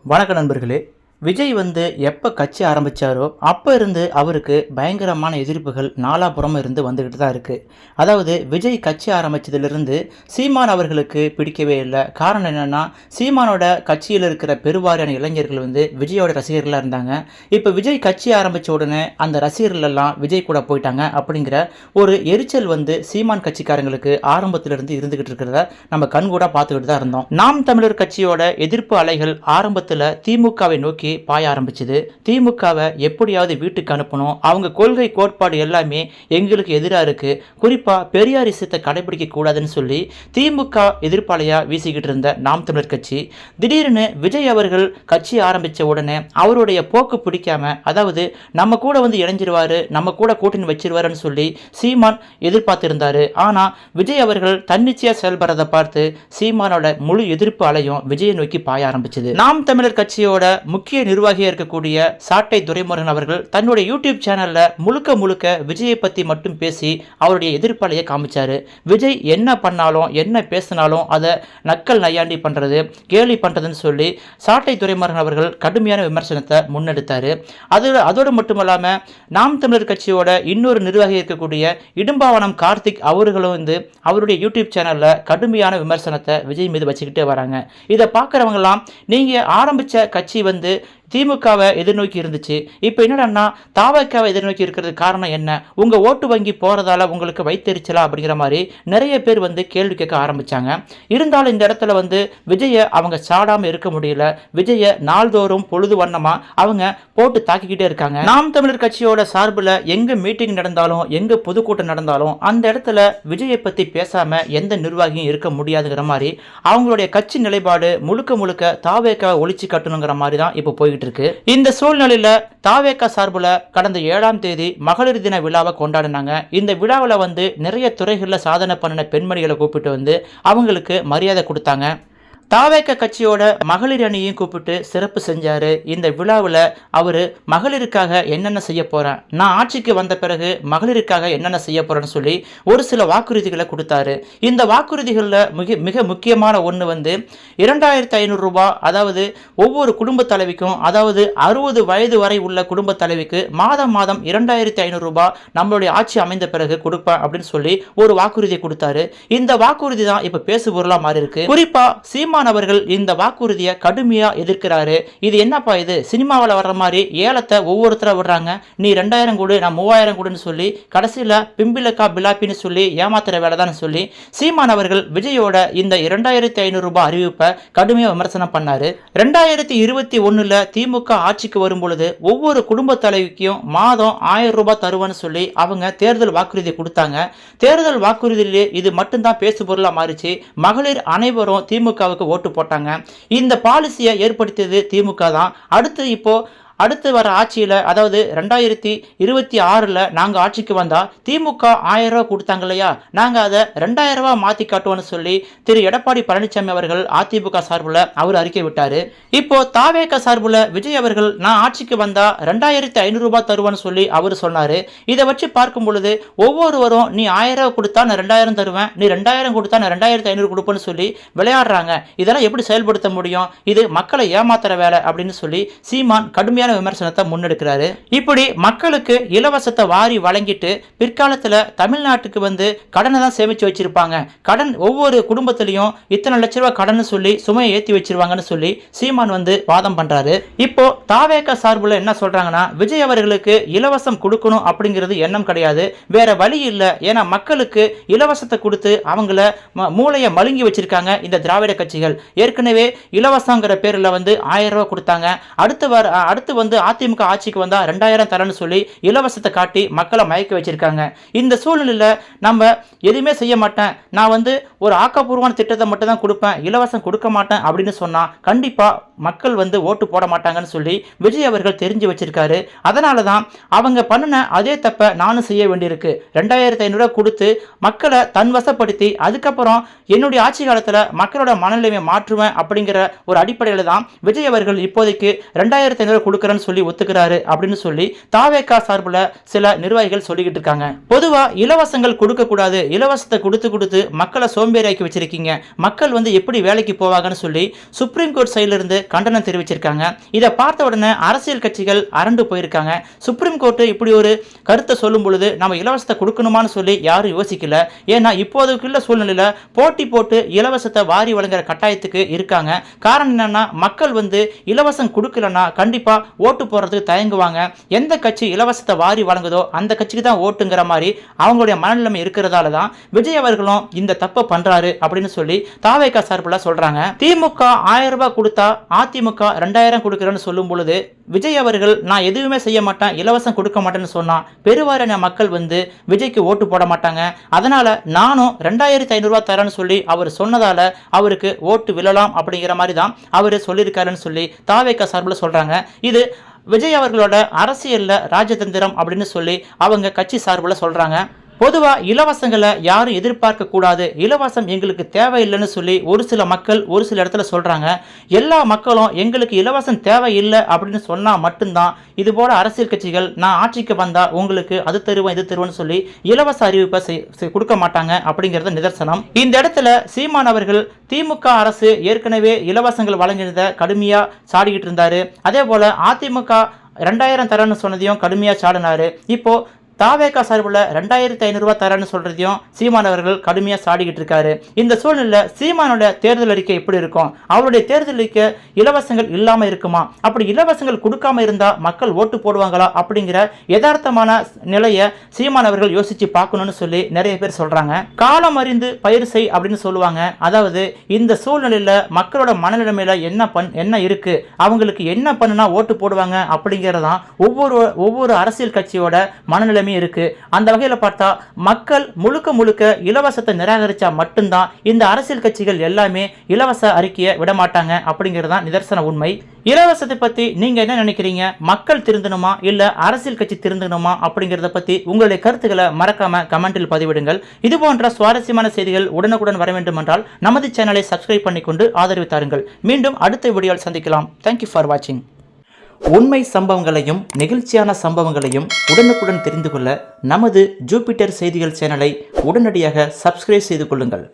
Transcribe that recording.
வணக்க நண்பர்களே. விஜய் எப்போ கட்சி ஆரம்பித்தாரோ அப்போ இருந்து அவருக்கு பயங்கரமான எதிர்ப்புகள் நாலாபுறமும் இருந்து வந்துக்கிட்டு தான் இருக்குது. அதாவது விஜய் கட்சி ஆரம்பித்ததிலிருந்து சீமான் அவர்களுக்கு பிடிக்கவே இல்லை. காரணம் என்னென்னா, சீமானோட கட்சியில் இருக்கிற பெருவாரியான இளைஞர்கள் விஜயோட ரசிகர்களாக இருந்தாங்க. இப்போ விஜய் கட்சி ஆரம்பித்த உடனே அந்த ரசிகர்கள் எல்லாம் விஜய் கூட போயிட்டாங்க அப்படிங்கிற ஒரு எரிச்சல் சீமான் கட்சிக்காரங்களுக்கு ஆரம்பத்திலிருந்து இருந்துகிட்டு இருக்கிறத நம்ம கண்கூட பார்த்துக்கிட்டு தான் இருந்தோம். நாம் தமிழர் கட்சியோட எதிர்ப்பு அலைகள் ஆரம்பத்தில் திமுகவை நோக்கி பாய ஆரம்பிச்சது. திமுகவை எப்படியாவது வீட்டுக்கு அனுப்பணும், அவங்க கொள்கை கோட்பாடு எல்லாமே எங்களுக்கு எதிராக இருக்கு, குறிப்பா பெரியாரிசத்தை கடைபிடிக்க கூடாதுன்னு சொல்லி திமுக எதிர்ப்பாளையா வீசிக்கிட்டு இருந்த நாம் தமிழர் கட்சி திடீர்னு விஜய் அவர்கள் கட்சி ஆரம்பிச்ச உடனே அவருடைய போக்கு பிடிக்காம, அதாவது நம்ம கூட இணைஞ்சிருவாரு, நம்ம கூட கூட்டணி வச்சிருவாருன்னு சொல்லி சீமான் எதிர்பார்த்திருந்தாரு. ஆனா விஜய் அவர்கள் தன்னிச்சையா செயல்படுறதை பார்த்து சீமானோட முழு எதிர்ப்பு அலையும் விஜயை நோக்கி பாய ஆரம்பிச்சது. நாம் தமிழர் கட்சியோட முக்கிய நிர்வாகியாக இருக்கக்கூடிய சாட்டை துரைமுருகன் அவர்கள் தன்னுடைய யூடியூப் சேனல்ல முழுக்க விஜயை பத்தி மட்டும் பேசி அவருடைய எதிர்ப்பாளையை காமிச்சாரு. விஜய் என்ன பண்ணாலும் என்ன பேசினாலும் அதை நக்கல் நையாண்டி பண்றது, கேலி பண்றதுன்னு சொல்லி சாட்டை துரைமுருகன் அவர்கள் கடுமையான விமர்சனத்தை முன்னெடுத்தாரு. அதோடு மட்டுமல்லாம நாம் தமிழர் கட்சியோட இன்னொரு நிர்வாகி இருக்கக்கூடிய இடும்பாவனம் கார்த்திக் அவர்களும் அவருடைய யூடியூப் சேனல்ல கடுமையான விமர்சனத்தை விஜய் மீது வச்சுக்கிட்டே வராங்க. இதை பார்க்குறவங்க எல்லாம், நீங்க ஆரம்பிச்ச கட்சி திமுகவை எதிர்நோக்கி இருந்துச்சு, இப்போ என்னடா தாவக்காவை எதிர்நோக்கி இருக்கிறது காரணம் என்ன, உங்க ஓட்டு வங்கி போறதால உங்களுக்கு வைத்தெரிச்சலா அப்படிங்கிற மாதிரி நிறைய பேர் கேள்வி கேட்க ஆரம்பிச்சாங்க. இருந்தாலும் இந்த இடத்துல விஜயை அவங்க சாடாம இருக்க முடியல. விஜயை நாள்தோறும் பொழுது வண்ணமா அவங்க போட்டு தாக்கிக்கிட்டே இருக்காங்க. நாம் தமிழர் கட்சியோட சார்பில் எங்க மீட்டிங் நடந்தாலும் எங்க பொதுக்கூட்டம் நடந்தாலும் அந்த இடத்துல விஜயை பத்தி பேசாம எந்த நிர்வாகியும் இருக்க முடியாதுங்கிற மாதிரி அவங்களுடைய கட்சி நிலைப்பாடு முழுக்க தாவேக்காவை ஒழிச்சு கட்டணுங்கிற மாதிரி தான் இப்போ போய்கிட்டு இருக்கு. இந்த சூழ்நிலையில தாவேக்கா சார்புல கடந்த 7ஆம் தேதி மகளிர் தின விழாவை கொண்டாடினாங்க. இந்த விழாவில் நிறைய துறைகளில் சாதனை பண்ணின பெண்மணிகளை கூப்பிட்டு அவங்களுக்கு மரியாதை கொடுத்தாங்க. தாவேக்க கட்சியோட மகளிர் அணியையும் கூப்பிட்டு சிறப்பு செஞ்சாரு. இந்த விழாவில் அவர் மகளிருக்காக என்னென்ன செய்ய போறேன், நான் ஆட்சிக்கு வந்த பிறகு மகளிருக்காக என்னென்ன செய்ய போறேன்னு சொல்லி ஒரு சில வாக்குறுதிகளை கொடுத்தாரு. இந்த வாக்குறுதிகளில் மிக முக்கியமான ஒன்று 2500 ரூபாய், அதாவது ஒவ்வொரு குடும்ப தலைவிக்கும், அதாவது 60 வயது வரை உள்ள குடும்ப தலைவிக்கு மாதம் 2500 ரூபாய் நம்மளுடைய ஆட்சி அமைந்த பிறகு கொடுப்பேன் அப்படின்னு சொல்லி ஒரு வாக்குறுதியை கொடுத்தாரு. இந்த வாக்குறுதி தான் இப்ப பேசு பொருளா மாறி இருக்கு. குறிப்பா சீமான் அவர்கள் இந்த வாக்குறுதியை கடுமையா எதிர்க்கிறாரு. இது என்னப்பா, இது சினிமாவில் வர்ற மாதிரி ஏலத்தை ஒவ்வொருத்தர விடுறாங்க, நீ 2000 கொடு நான் 3000 கொடுன்னு சொல்லி கடைசியில் பிம்பிலக்கா பிலாப்பின்னு சொல்லி ஏமாத்துற வேலை தான் சொல்லி சீமான் அவர்கள் விஜயோட இந்த 2500 ரூபாய் அறிவிப்பை கடுமையாக விமர்சனம் பண்ணாரு. 2021 திமுக ஆட்சிக்கு வரும் பொழுது ஒவ்வொரு குடும்ப தலைவிக்கும் மாதம் 1000 ரூபாய் தருவான்னு சொல்லி அவங்க தேர்தல் வாக்குறுதி கொடுத்தாங்க. தேர்தல் வாக்குறுதியிலே இது மட்டும்தான் பேசு பொருளா மாறிச்சு. மகளிர் அனைவரும் திமுகவுக்கு ஓட்டு போட்டாங்க. இந்த பாலிசியை ஏற்படுத்தியது திமுக தான். அடுத்து வர ஆட்சியில், அதாவது 2026 நாங்கள் ஆட்சிக்கு வந்தால் திமுக 1000 ரூபா கொடுத்தாங்க இல்லையா, நாங்கள் அதை 2000 ரூபா மாற்றி காட்டுவோன்னு சொல்லி திரு எடப்பாடி பழனிசாமி அவர்கள் அதிமுக சார்பில் அவர் அறிக்கை விட்டார். இப்போ தாவேக சார்பில் விஜய் அவர்கள் நான் ஆட்சிக்கு வந்தால் 2500 ரூபாய் தருவான்னு சொல்லி அவர் சொன்னார். இதை வச்சு பார்க்கும் பொழுது ஒவ்வொருவரும் நீ 1000 ரூபா கொடுத்தா நான் 2000 தருவேன், நீ 2000 கொடுத்தா நான் 2500 கொடுப்பேன்னு சொல்லி விளையாடுறாங்க. இதெல்லாம் எப்படி செயல்படுத்த முடியும், இது மக்களை ஏமாத்துற வேலை அப்படின்னு சொல்லி சீமான் கடுமையான விமர்சனத்தை முன்னெடுக்கிறாரு. இப்படி மக்களுக்கு இலவசத்தை வாரி வழங்கிட்டு பிற்காலத்தில் தமிழ்நாட்டுக்கு கடனை தான் சேமிச்சு வச்சிருப்பாங்க. கடன் ஒவ்வொரு குடும்பத்திலையும் இத்தனை லட்ச ரூபாய் கடன் சொல்லி சுமையை ஏற்றி வச்சிருவாங்கன்னு சொல்லி சீமான் வாதம் பண்றாரு. இப்போ தாவேக சார்புல என்ன சொல்றாங்கன்னா, விஜய் அவர்களுக்கு இலவசம் கொடுக்கணும் அப்படிங்கிறது எண்ணம் கிடையாது, வேற வழி இல்லை. ஏன்னா மக்களுக்கு இலவசத்தை கொடுத்து அவங்கள மூளையை மழுங்கி வச்சிருக்காங்க இந்த திராவிட கட்சிகள். ஏற்கனவே இலவசங்கிற பேரில் 1000 ரூபாய் கொடுத்தாங்க. அடுத்து அதிமுக ஆட்சிக்கு வந்தா 2000 தரன்னு சொல்லி இலவசத்தை காட்டி மக்களை மயக்க வச்சிருக்காங்க. இந்த சூழ்நிலையில நம்ம எதுவுமே செய்ய மாட்டேன், நான் ஒரு ஆக்கப்பூர்வமான திட்டத்தை மட்டும் தான் கொடுப்பேன், இலவசம் கொடுக்க மாட்டேன் அப்படின்னு சொன்னா கண்டிப்பா மக்கள் ஓட்டு போட மாட்டாங்கன்னு சொல்லி விஜய் அவர்கள் தெரிஞ்சு வச்சிருக்காரு. அதனால தான் அவங்க பண்ணின அதே தப்ப நானும் செய்ய வேண்டியிருக்கு. 2500 ரூபாய் கொடுத்து மக்களை தன்வசப்படுத்தி அதுக்கப்புறம் என்னுடைய ஆட்சி காலத்தில் மக்களோட மனநிலைமை மாற்றுவேன் அப்படிங்கிற ஒரு அடிப்படையில் தான் விஜய் அவர்கள் இப்போதைக்கு 2500 கொடுக்குற சொல்லி ஒத்துக்கிறாரு அப்படின்னு சொல்லி தாவேகா சார்புல சில நிர்வாகிகள் சொல்லிக்கிட்டு இருக்காங்க. பொதுவா இலவசங்கள் கொடுக்க கூடாது, இலவசத்தை கொடுத்து மக்களை சோம்பேறியாக்கி வச்சிருக்கீங்க, மக்கள் எப்படி வேலைக்கு போவாங்கன்னு சொல்லி சுப்ரீம் கோர்ட் சைடுல இருந்து கண்டனம் தெரிவிச்சிருக்காங்க. இதை பார்த்த உடனே அரசியல் கட்சிகள் அரண்டு போயிருக்காங்க. சுப்ரீம் கோர்ட்டு இப்படி ஒரு கருத்தை சொல்லும் பொழுது நம்ம இலவசத்தை கொடுக்கணுமான்னு சொல்லி யாரும் யோசிக்கல. ஏன்னா இப்போதைக்குள்ள சூழ்நிலையில போட்டி போட்டு இலவசத்தை வாரி வழங்குற கட்டாயத்துக்கு இருக்காங்க. காரணம் என்னன்னா மக்கள் இலவசம் கொடுக்கலன்னா கண்டிப்பா ஓட்டு போடுறதுக்கு தயங்குவாங்க. எந்த கட்சி இலவசத்தை வாரி வழங்குதோ அந்த கட்சிக்கு தான் ஓட்டுங்கிற மாதிரி அவங்களுடைய மனநிலைமை இருக்கிறதால தான் விஜய் அவர்களும் இந்த தப்பை பண்றாரு அப்படின்னு சொல்லி தாவேகா சார்பில் சொல்றாங்க. திமுக 1000 ரூபாய் கொடுத்தா அதிமுக 2000 கொடுக்கிறேன்னு சொல்லும் பொழுது விஜய் அவர்கள் நான் எதுவுமே செய்ய மாட்டேன், இலவசம் கொடுக்க மாட்டேன்னு சொன்னா பெருவாரியான மக்கள் விஜய்க்கு ஓட்டு போட மாட்டாங்க. அதனால நானும் 2500 ரூபாய் தரேன்னு சொல்லி அவர் சொன்னதால அவருக்கு ஓட்டு விழலாம் அப்படிங்கிற மாதிரி தான் அவர் சொல்லியிருக்காருன்னு சொல்லி தாவேகா சார்பில் சொல்றாங்க. இது விஜய் அவர்களோட அரசியல்ல ராஜதந்திரம் அப்படின்னு சொல்லி அவங்க கட்சி சார்பில் சொல்றாங்க. பொதுவாக இலவசங்களை யாரும் எதிர்பார்க்க கூடாது, இலவசம் எங்களுக்கு தேவையில்லைன்னு சொல்லி ஒரு சில மக்கள் ஒரு சில இடத்துல சொல்றாங்க. எல்லா மக்களும் எங்களுக்கு இலவசம் தேவையில்லை அப்படின்னு சொன்னா மட்டும்தான் இது போல அரசியல் கட்சிகள் நான் ஆட்சிக்கு வந்தா உங்களுக்கு அது தருவேன் இது தருவேன்னு சொல்லி இலவச அறிவிப்பை கொடுக்க மாட்டாங்க அப்படிங்கிறது நிதர்சனம். இந்த இடத்துல சீமான் அவர்கள் திமுக அரசு ஏற்கனவே இலவசங்கள் வழங்கினதை கடுமையா சாடிக்கிட்டு இருந்தாரு. அதே போல அதிமுக 2000 தரன்னு சொன்னதையும் கடுமையா சாடினாரு. இப்போ தாவேகா சார்பில் 2500 ரூபாய் தரேன்னு சொல்றதையும் சீமான் அவர்கள் கடுமையாக சாடிக்கிட்டு இருக்காரு. இந்த சூழ்நிலை சீமானோட தேர்தல் அறிக்கை எப்படி இருக்கும், அவருடைய தேர்தல் அறிக்கை இலவசங்கள் இல்லாமல் இருக்குமா, அப்படி இலவசங்கள் கொடுக்காம இருந்தால் மக்கள் ஓட்டு போடுவாங்களா அப்படிங்கிற யதார்த்தமான நிலையை சீமான் அவர்கள் யோசிச்சு பார்க்கணும்னு சொல்லி நிறைய பேர் சொல்றாங்க. காலம் அறிந்து பயிர் செய் அப்படின்னு சொல்லுவாங்க. அதாவது இந்த சூழ்நிலையில் மக்களோட மனநிலைமையில என்ன இருக்கு, அவங்களுக்கு என்ன பண்ணுனா ஓட்டு போடுவாங்க அப்படிங்கிறதான் ஒவ்வொரு அரசியல் கட்சியோட மனநிலைமை இருக்கு. அந்த வகையில பார்த்தா மக்கள் முழுக்க இலவசத்தை நிராகரிச்சா மட்டும்தான் இந்த அரசியல் கட்சிகள் எல்லாமே இலவச அறிக்கையை விட மாட்டாங்க அப்படிங்கிறது தான் நிதர்சன உண்மை. இலவசத்தை பத்தி நீங்க என்ன நினைக்கிறீங்க? மக்கள் திருந்தணுமா இல்ல அரசியல் கட்சி திருந்தணுமா அப்படிங்கறத பத்தி உங்களுடைய கருத்துக்களை மறக்காம கமெண்டில் பதிவிடுங்கள். இது போன்ற சுவாரஸ்யமான செய்திகள் உடனுக்குடன் வர வேண்டும் என்றால் நமது சேனலை சப்ஸ்கிரைப் பண்ணிக்கொண்டு ஆதரவு தாருங்கள். மீண்டும் அடுத்த வீடியோவில் சந்திக்கலாம். தேங்க்யூ ஃபார் வாட்சிங். உண்மை சம்பவங்களையும் நெகிழ்ச்சியான சம்பவங்களையும் உடனுக்குடன் தெரிந்து கொள்ள நமது ஜூபிட்டர் செய்திகள் சேனலை உடனடியாக சப்ஸ்கிரைப் செய்து கொள்ளுங்கள்.